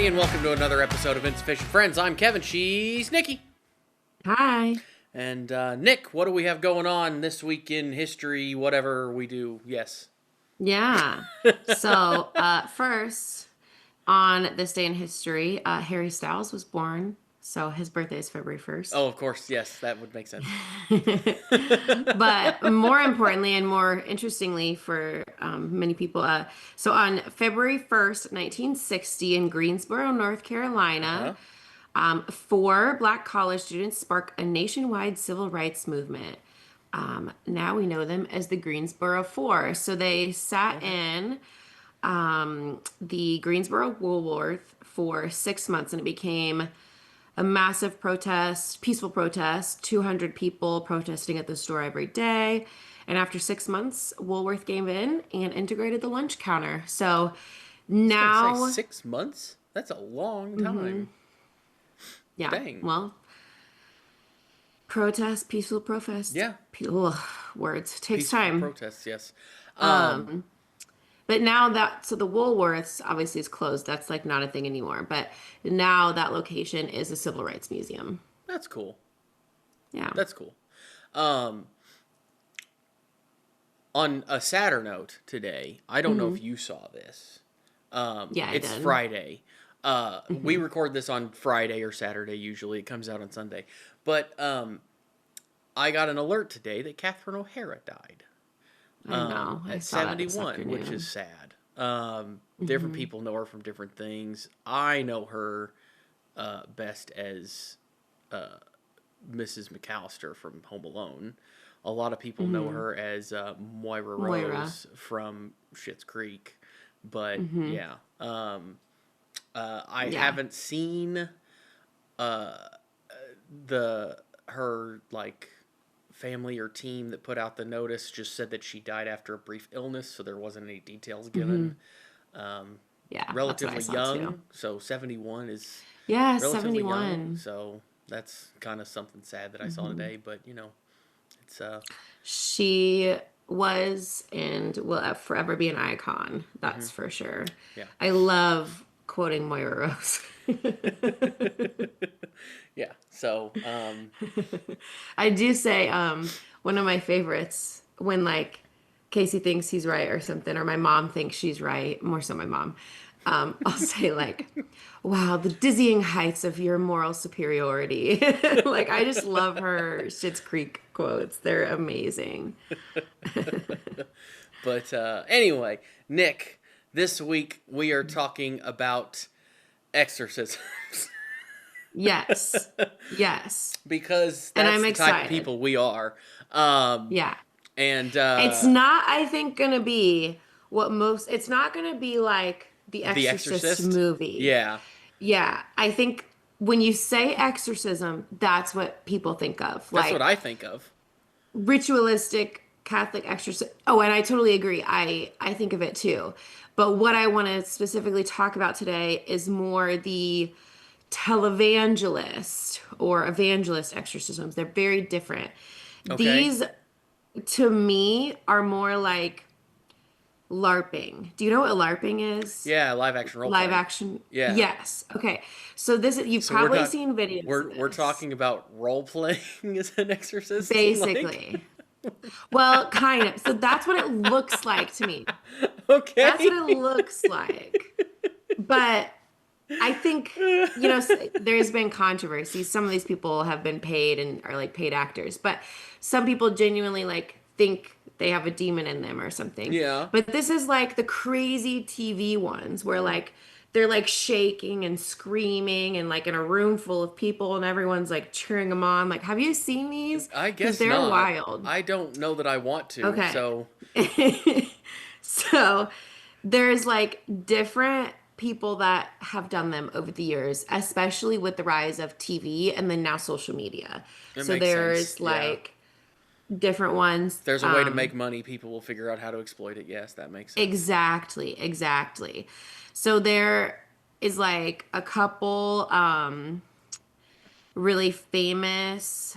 everybody, and welcome to another episode of Insufficient Friends. I'm Kevin. She's Nikki. Hi. And Nick, what do we have going on this week in history, whatever we do? Yes. Yeah. So, first, on this day in history, Harry Styles was born. So his birthday is February 1st. Oh, of course. Yes, that would make sense. But more importantly and more interestingly for many people, so on February 1st, 1960, in Greensboro, North Carolina, Uh-huh. four black college students spark a nationwide civil rights movement. Now we know them as the Greensboro Four. So they sat Okay. in the Greensboro Woolworth for 6 months, and it became a massive protest, peaceful protest, 200 people protesting at the store every day. And after 6 months, Woolworth gave in and integrated the lunch counter. So I was going to say now, 6 months? That's a long time. yeah, Dang. well, protest, peaceful protest, Yeah. words takes Peaceful time. protests, yes. Um, but now that, so the Woolworths obviously is closed. That's like not a thing anymore. But now that location is a civil rights museum. That's cool. Yeah. That's cool. Um, on a sadder note today, I don't know if you saw this. Yeah, I It's did. Friday. We record this on Friday or Saturday usually. It comes out on Sunday. But I got an alert today that Catherine O'Hara died I know. I at saw that this 71, which is afternoon. sad. Different people know her from different things. I know her best as Mrs. McAllister from Home Alone. A lot of people know her as Moira Moira. Rose from Schitt's Creek. But yeah, I Yeah. haven't seen uh, the her like family or team that put out the notice. Just said that she died after a brief illness, so there wasn't any details given. Yeah, that's what I Relatively saw too. young, so 71 is Yeah, relatively young. 71. So that's kind of something sad that I saw today. But it's She was and will forever be an icon. hmm That's for sure. yeah. I love quoting Moira Rose. Yeah. So, I do say one of my favorites when like Casey thinks he's right or something, or my mom thinks she's right, more so my mom. I'll say like, "Wow, the dizzying heights of your moral superiority." Like I just love her Schitt's Creek quotes. They're amazing. but anyway, Nick, this week we are talking about exorcisms Yes. Yes. because And that's I'm the type of excited. people we are. Um, Yeah. and It's not, I think, gonna be it's not gonna be like the The Exorcist Exorcist, movie. yeah, Yeah, I think when you say exorcism, that's what people think of. that's what Like I think of. ritualistic Catholic exorcism. Oh, and I totally agree. I think of it too. But what I want to specifically talk about today is more the televangelist or evangelist exorcisms. They're very different. Okay, These to me are more like LARPing. Do you know what LARPing is? yeah, live action role Live playing. action. Yeah, Yes. Okay. So this you've so we're probably not seen videos of we're this. talking about role playing as an exorcist, like Basically. Well, kind of. So that's what it looks like to me. That's what okay. it looks like. But I think, there's been controversy. Some of these people have been paid and are like paid actors, but some people genuinely like think they have a demon in them or something. Yeah. But this is like the crazy TV ones where like they're like shaking and screaming and like in a room full of people and everyone's like cheering them on. Like, have you seen these? I Because guess they're not. wild. I don't know that I want to. Okay. So, So there's like different people that have done them over the years, especially with the rise of TV and then now social media. it So makes sense. there's Yeah. like different ones. If there's a way to make money, people will figure out how to exploit it. Yes, that makes sense. Exactly, exactly. So there is like a couple really famous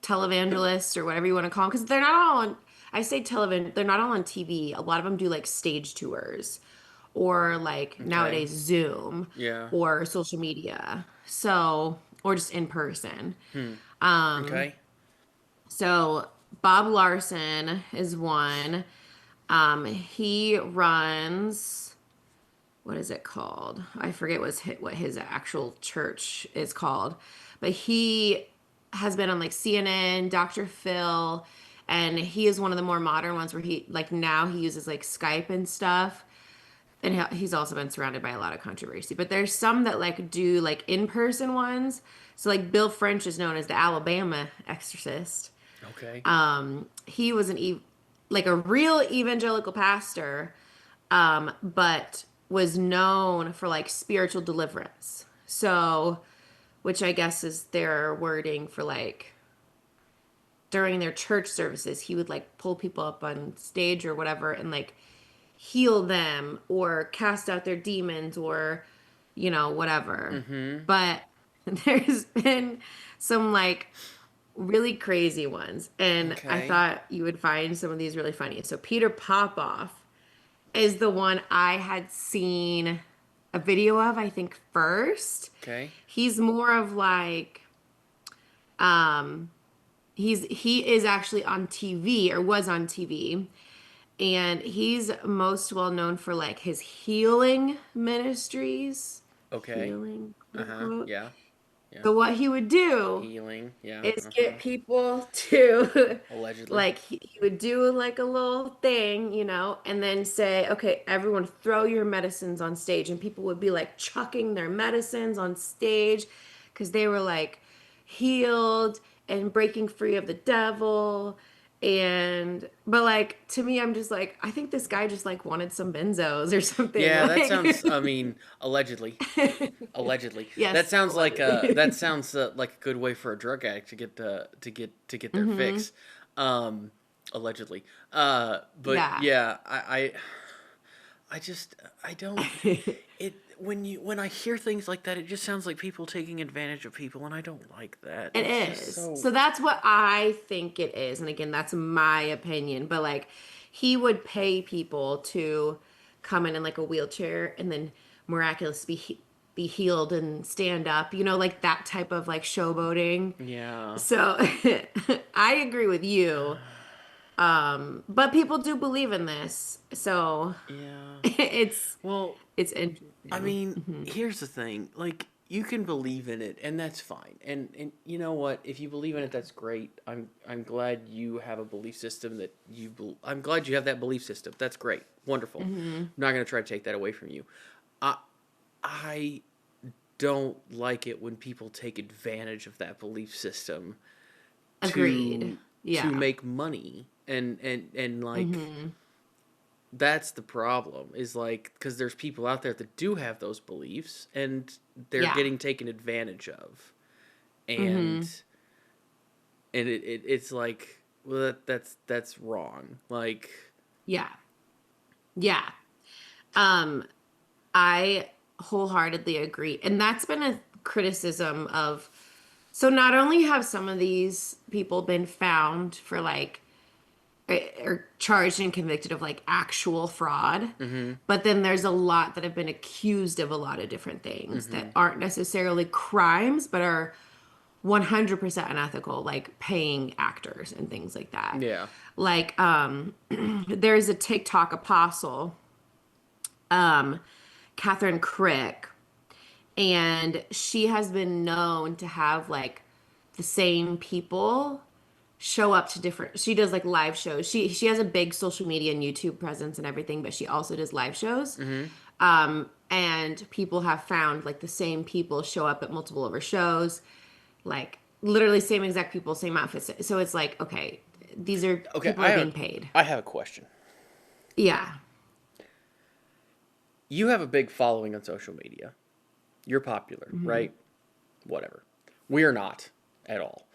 televangelists or whatever you want to call them because they're not all on I say television, they're not all on TV. A lot of them do like stage tours or like Okay. nowadays Zoom Yeah. or social media. So, or just in person. Hmm. Um, Okay. so Bob Larson is one. He runs, what is it called? I forget what his actual church is called, but he has been on like CNN, Dr. Phil, and he is one of the more modern ones where he like now he uses like Skype and stuff. And he's also been surrounded by a lot of controversy. But there's some that like do like in-person ones. So like Bill French is known as the Alabama exorcist. Okay. He was like a real evangelical pastor, but was known for like spiritual deliverance. So, which I guess is their wording for like during their church services, he would like pull people up on stage or whatever and like heal them or cast out their demons or whatever. Mm-hmm. But there's been some like really crazy ones, and I Okay. thought you would find some of these really funny. So Peter Popoff is the one I had seen a video of, I think, first. Okay. He's more of like um he is actually on TV, or was on TV, and he's most well known for like his healing ministries. Okay. Healing, quote Uh-huh. unquote. Yeah. Yeah. So what he would do Healing. Yeah. is Uh-huh. get people to Allegedly. like he would do like a little thing, and then say, okay, everyone throw your medicines on stage, and people would be like chucking their medicines on stage because they were like healed and breaking free of the devil. And but like to me, I'm just like, I think this guy just like wanted some benzos or something. Yeah, that sounds, Like I mean, allegedly. Allegedly. That yes, sounds like allegedly. like a good way for a drug addict to get their Hmm. fix. Allegedly. But Yeah. yeah, I just I don't it when I hear things like that, it just sounds like people taking advantage of people, and I don't like that. It It's just is. so So that's what I think it is. And again, that's my opinion. But like, he would pay people to come in like a wheelchair and then miraculously be healed and stand up, like that type of like showboating. yeah. So I agree with you. But people do believe in this. So Yeah. it's Well, it's I interesting. mean, Hmm. here's the thing. Like, you can believe in it, and that's fine. And you know what? If you believe in it, that's great. I'm glad you have a belief system that I'm glad you have that belief system. That's great. Wonderful. Hmm. I'm not going to try to take that away from you. I I don't like it when people take advantage of that belief system Agreed. to Yeah. make money and like Hmm. that's the problem is like because there's people out there that do have those beliefs and they're Yeah. getting taken advantage of Hmm. and it's like well that's wrong like Yeah. Yeah. Um, I wholeheartedly agree. And that's been a criticism of, so not only have some of these people been found for like, or charged and convicted of like actual fraud, mm-hmm but then there's a lot that have been accused of a lot of different things mm-hmm that aren't necessarily crimes, but are 100% unethical, like paying actors and things like that. yeah Like, there's a TikTok apostle, um, Catherine Crick, and she has been known to have like the same people show up to different. She does like live shows. She has a big social media and YouTube presence and everything, but she also does live shows. mm-hmm And people have found like the same people show up at multiple of her shows, like literally same exact people, same outfits. So it's like, okay, these are okay people are being paid. I have a question. Yeah. You have a big following on social media. You're popular, Hmm. right? Whatever. We're not at all.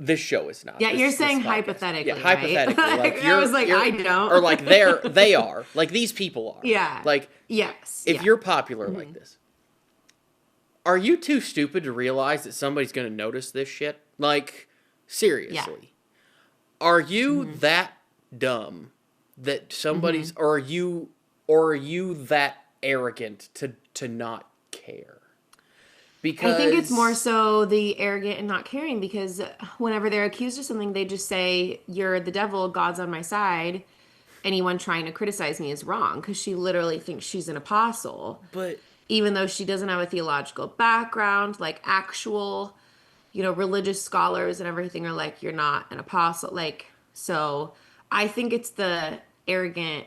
This show is not. Yeah, you're This saying podcast. Yeah, hypothetically, right? hypothetically, like Like, I was like, you're I or don't. like they are. Like these people are. Yeah. Like Yes. if Yeah. you're popular Hmm. like this, are you too stupid to realize that somebody's going to notice this shit? Like Yeah. seriously. Are you Hmm. that dumb that Hmm. somebody's or are you or are you that arrogant to not care? I think it's more Because, so the arrogant and not caring because whenever they're accused of something, they just say, "You're the devil, God's on my side. Anyone trying to criticize me is wrong," because she literally thinks she's an apostle, but even though she doesn't have a theological background, like actual, religious scholars and everything are like, "You're not an apostle." Like, so I think it's the arrogant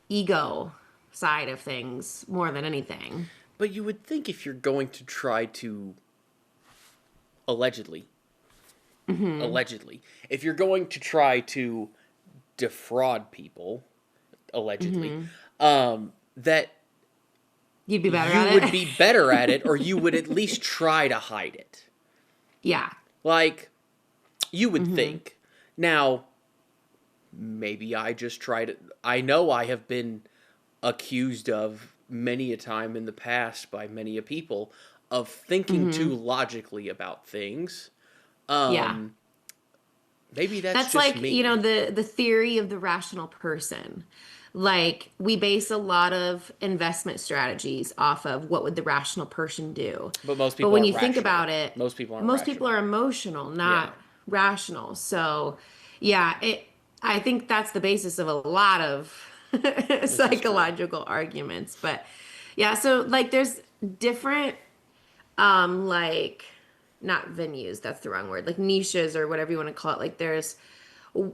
ego side of things more than anything. but you would think if you're going to try to allegedly, allegedly, if you're going to try to defraud people, allegedly, that You'd be better you at would it. be better at it, or you would at least try to hide it. Yeah. Like, you would think. Now, maybe I just tried it. I know I have been accused of many a time in the past by many a people of thinking too logically about things. Yeah. Um, Maybe that's That's just like, me. the theory of the rational person. Like we base a lot of investment strategies off of what would the rational person do. But most But people when aren't you think rational. about it, Most people aren't most people are rational. emotional, Yeah. not rational. So, yeah, I think that's the basis of a lot of This is true. psychological arguments. But yeah, so like there's different like not venues, that's the wrong word, like niches or whatever you want to call it. Like there's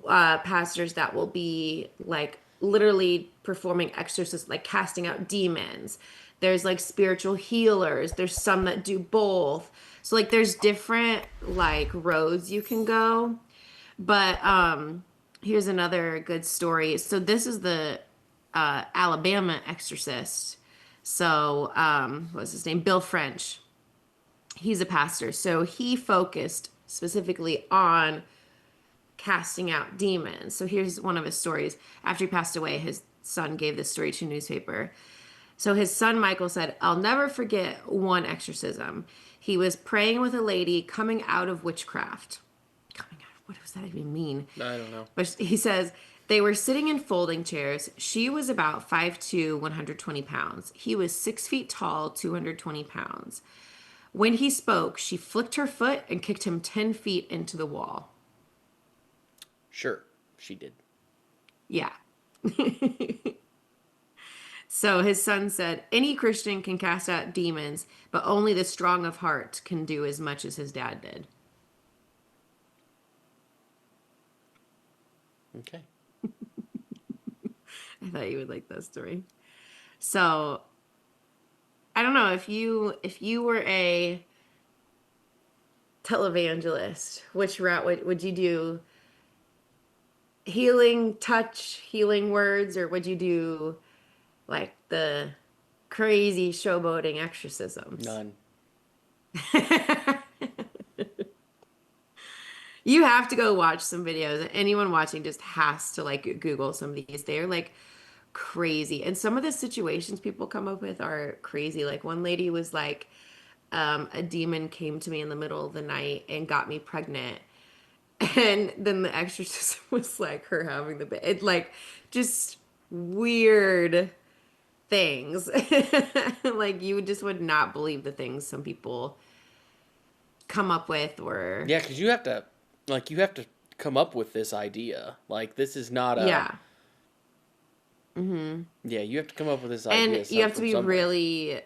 pastors that will be like literally performing exorcisms, like casting out demons. There's like spiritual healers. There's some that do both. So like there's different like roads you can go. But here's another good story. So this is the Alabama exorcist. So what's his name? Bill French. He's a pastor. So he focused specifically on casting out demons. So here's one of his stories. After he passed away, his son gave this story to a newspaper. So his son Michael said, "I'll never forget one exorcism. He was praying with a lady coming out of witchcraft." Coming out, what does that even mean? I don't know. But he says they were sitting in folding chairs. She was about 5'2", 120 pounds. He was 6 feet tall, 220 pounds. When he spoke, she flicked her foot and kicked him 10 feet into the wall. Sure, she did. Yeah. So his son said, any Christian can cast out demons, but only the strong of heart can do as much as his dad did. Okay. I thought you would like that story. So I don't know if you were a televangelist, which route would you do? Healing touch, healing words, or would you do like the crazy showboating exorcisms? None. You have to go watch some videos. Anyone watching just has to like Google some of these. They're like crazy. And some of the situations people come up with are crazy. Like one lady was like, a demon came to me in the middle of the night and got me pregnant. And then the exorcism was like her having the baby. It like just weird things. Like you just would not believe the things some people come up with or Yeah, because you have to come up with this idea. Like, this is not a. yeah. Hmm. Yeah, you have to come up with this And idea you have to from be somewhere. really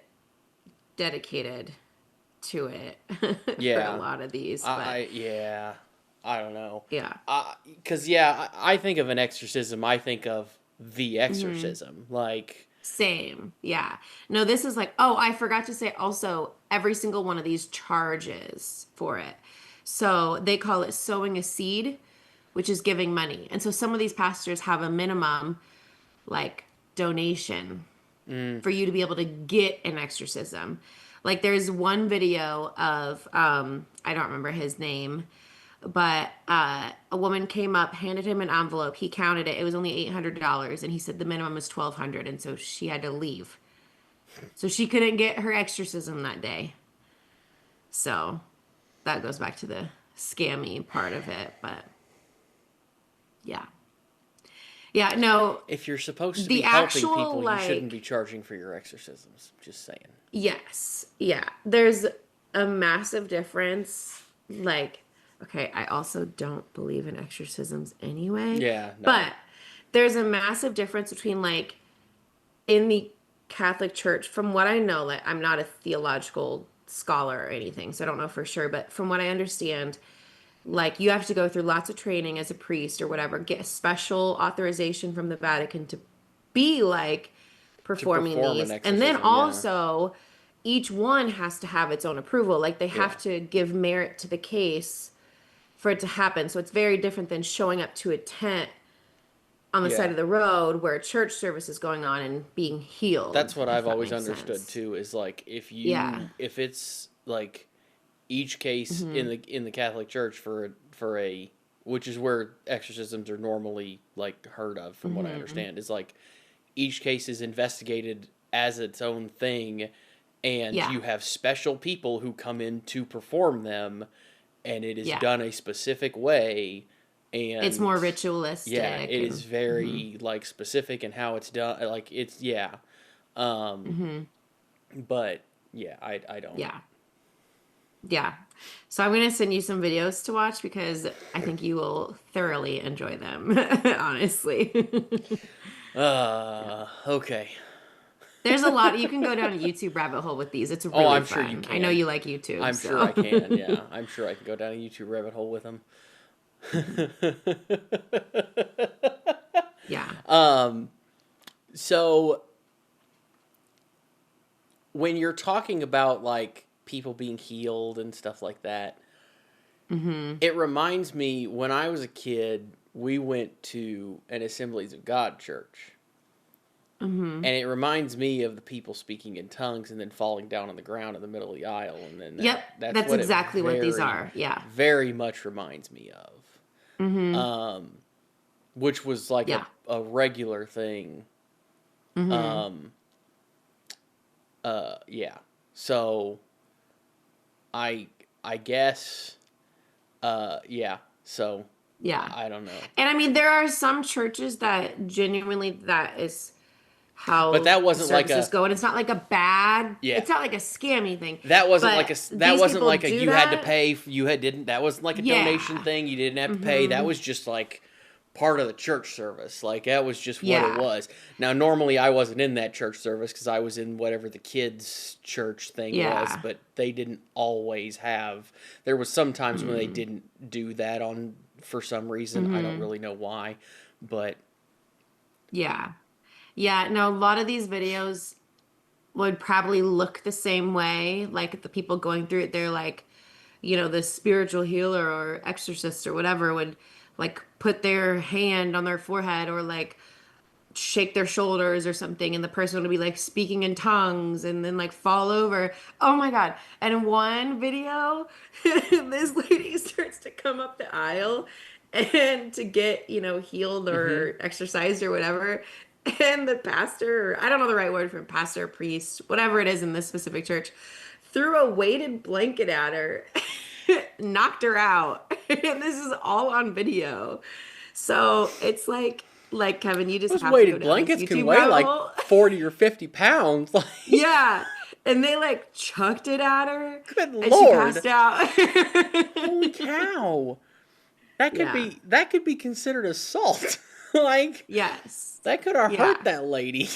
dedicated to it for a Yeah. lot of these, but Yeah. I don't know. yeah. Because, yeah, I think of an exorcism, I think of the Hmm. exorcism. Like, Same. Yeah. No, this is like, oh, I forgot to say also, every single one of these charges for it. So they call it sowing a seed, which is giving money. And so some of these pastors have a minimum like donation mm, for you to be able to get an exorcism. Like there's one video of I don't remember his name, but a woman came up, handed him an envelope. He counted it. It was only $800, and he said the minimum was 1,200, and so she had to leave. So she couldn't get her exorcism that day. So that goes back to the scammy part of it, but yeah. Yeah, no, If you're supposed to be the helping actual people, you shouldn't like be charging for your exorcisms. Just saying. yes. Yeah. There's a massive difference. Like, okay, I also don't believe in exorcisms anyway, Yeah, no. but there's a massive difference between like in the Catholic Church, from what I know, like I'm not a theological scholar or anything, so I don't know for sure, but from what I understand, like you have to go through lots of training as a priest or whatever, get a special authorization from the Vatican to be like To performing perform an these. And then exorcism, yeah. also each one has to have its own approval. Like they Yeah. have to give merit to the case for it to happen. So it's very different than showing up to a tent on the side Yeah. of the road where a church service is going on and being healed, That's what if I've that always makes understood sense. too, is like Yeah. if it's like each case Hmm. in the Catholic Church for a which is where exorcisms are normally like heard of from what I Hmm. understand, is like each case is investigated as its own thing, and Yeah. you have special people who come in to perform them, and it is Yeah. done a specific way, It's and more yeah, ritualistic it is and very like specific in how it's done. Like it's yeah, um, hmm. but yeah, I don't. Yeah. Yeah. So I'm going to send you some videos to watch because I think you will thoroughly enjoy them, honestly. Yeah. Okay. There's a lot. You can go down a YouTube rabbit hole with these. It's Oh, really I'm sure you fun. I know can. you like YouTube, I'm sure I so. can. Yeah, I'm sure I can go down a YouTube rabbit hole with them. Mhm. Yeah. um. So when you're talking about like people being healed and stuff like that, Hmm. it reminds me when I was a kid, we went to an Assemblies of God church. Hmm. And it reminds me of the people speaking in tongues and then falling down on the ground in the middle of the aisle, and then Yep. that's That's what it exactly what these are. Yeah. very much reminds me of. Hmm. Which was like Yeah. a regular thing. Hmm. Um yeah. So I I guess yeah. So Yeah. I don't know. And I mean, there are some churches that genuinely that is But how that the wasn't like services a go, and it's not like a bad, yeah. it's not like a scammy thing. That wasn't But like a that these wasn't people like a do you had to that. pay you had didn't that wasn't like a donation Yeah. thing, you didn't have to pay. That Hmm. was just like part of the church service. Like that was just what it Yeah. was. Now normally I wasn't in that church service cuz I was in whatever the kids church thing was, Yeah. but they didn't always have. There was some times when they Mm. didn't do that on for some reason. I don't Hmm. really know why, but Yeah. Yeah. No, a lot of these videos would probably look the same way. Like the people going through it, they're like, the spiritual healer or exorcist or whatever would like put their hand on their forehead or like shake their shoulders or something, and the person would be like speaking in tongues and then like fall over. Oh my God. And in one video, this lady starts to come up the aisle and to get, healed mhm. or exercised or whatever. And the pastor, or I don't know the right word for pastor, priest, whatever it is in this specific church, threw a weighted blanket at her, knocked her out. And this is all on video. So it's like Kevin, you just Those have to go weighted down this blankets can YouTube weigh rabbit like hole. 40 or 50 pounds. Like Yeah. And they like chucked it at her good and she lord. passed out. Holy cow. Yeah. That could be considered assault. Like Yes. that could have Yeah. hurt that lady.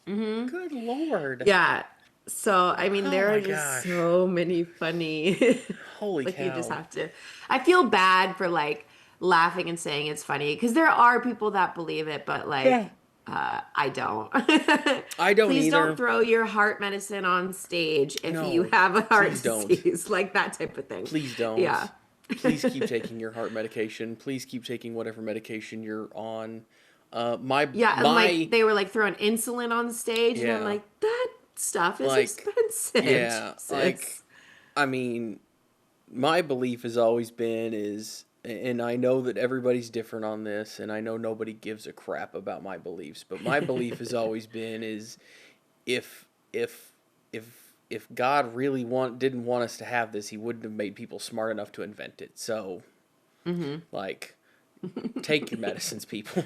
Hmm. Good lord. Yeah. So, I mean, Oh there are my just gosh. so many funny, Holy like, you just cow. have to. I feel bad for like laughing and saying it's funny because there are people that believe it, but Yeah. like, I don't. I don't Please don't either. throw your heart medicine on stage if you No, have a heart please don't. disease, like that type of thing. Please Yeah. don't. Please keep taking your heart medication. Please keep taking whatever medication you're on. Yeah, and like My they were like throwing insulin on stage, and I'm yeah. like, that stuff is Like expensive. yeah, like Jesus. I mean, my belief has always been is, and I know that everybody's different on this, and I know nobody gives a crap about my beliefs, but my belief has always been is if if if God really didn't want us to have this, he wouldn't have made people smart enough to invent it. So Hmm. like take your medicines, people.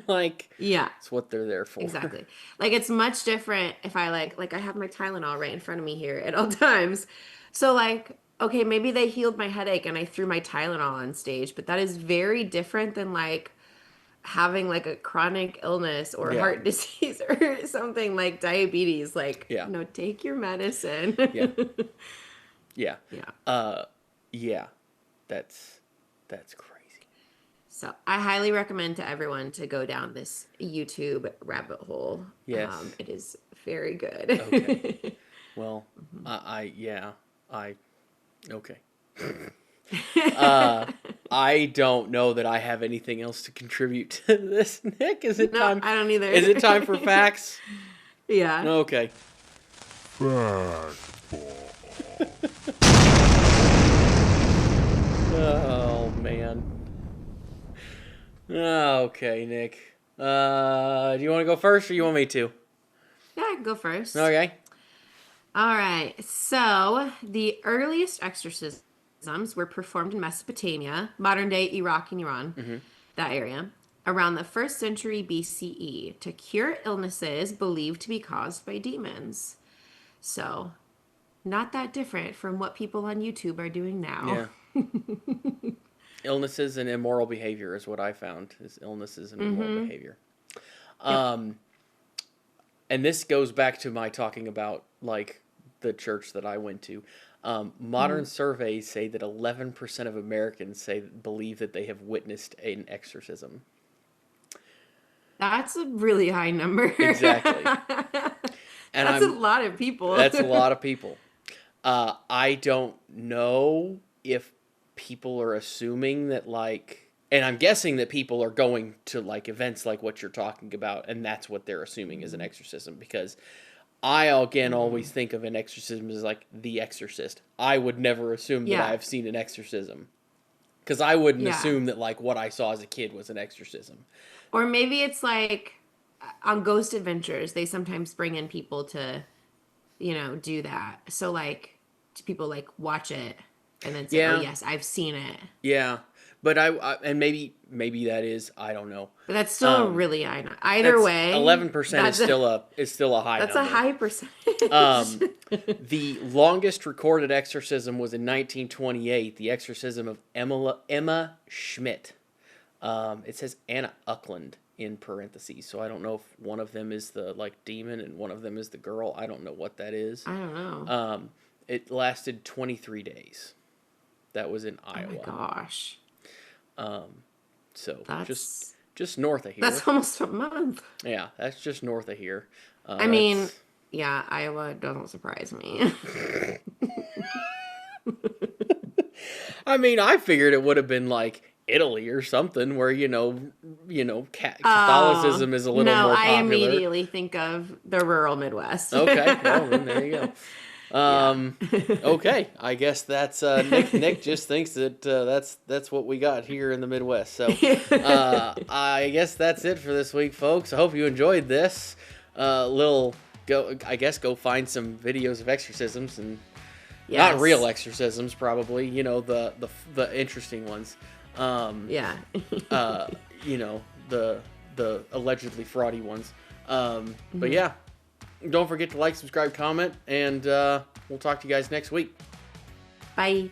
Like, Yeah. it's what they're there for. Exactly. Like it's much different if I like I have my Tylenol right in front of me here at all times. So like, okay, maybe they healed my headache and I threw my Tylenol on stage, but that is very different than like having like a chronic illness or Yeah. heart disease or something like diabetes. Like, Yeah. no, take your medicine. Yeah. Yeah. Yeah. Yeah. That's crazy. So I highly recommend to everyone to go down this YouTube rabbit hole. Yes. It is very good. Okay. Well, okay. I don't know that I have anything else to contribute to this, Nick. Is it time? I don't either. Is it time for facts? Yeah. Okay. Oh, man. Okay, Nick. Do you want to go first or you want me to? Yeah, I can go first. Okay. All right. So the earliest exorcisms were performed in Mesopotamia, modern day Iraq and Iran, that area, around the 1st century BCE to cure illnesses believed to be caused by demons. So, not that different from what people on YouTube are doing now. Yeah. Illnesses and immoral behavior is what I found, is illnesses and immoral behavior. And this goes back to my talking about, like, the church that I went to. Modern surveys say that 11% of Americans believe that they have witnessed an exorcism. That's a really high number. Exactly. And that's a lot of people. That's a lot of people. I don't know if people are assuming that, like, and I'm guessing that people are going to, like, events like what you're talking about, and that's what they're assuming is an exorcism, because I, again, always think of an exorcism as, like, The Exorcist. I would never assume that I've seen an exorcism, because I wouldn't assume that, like, what I saw as a kid was an exorcism. Or maybe it's, like, on Ghost Adventures, they sometimes bring in people to, do that. So, like, people, like, watch it and then say, oh, yes, I've seen it. Yeah. But and maybe that is, I don't know. But that's still really high. Either way, 11% is still a high that's number. a high percentage. The longest recorded exorcism was in 1928, the exorcism of Emma Schmidt. It says Anna Uckland in parentheses, so I don't know if one of them is the, like, demon and one of them is the girl. I don't know what that is. I don't know. It lasted 23 days. That was in Iowa. Oh my gosh. So that's just north of here. That's almost a month. Yeah, that's just north of here. I mean, yeah, Iowa doesn't surprise me. I mean, I figured it would have been like Italy or something where, Catholicism is a little more popular. No, I immediately think of the rural Midwest. Okay, well, then there you go. Okay, I guess that's Nick just thinks that that's what we got here in the Midwest. So I guess that's it for this week, folks. I hope you enjoyed this go find some videos of exorcisms and not real exorcisms, probably, the interesting ones. The allegedly fraudy ones. But yeah. Don't forget to like, subscribe, comment, and we'll talk to you guys next week. Bye.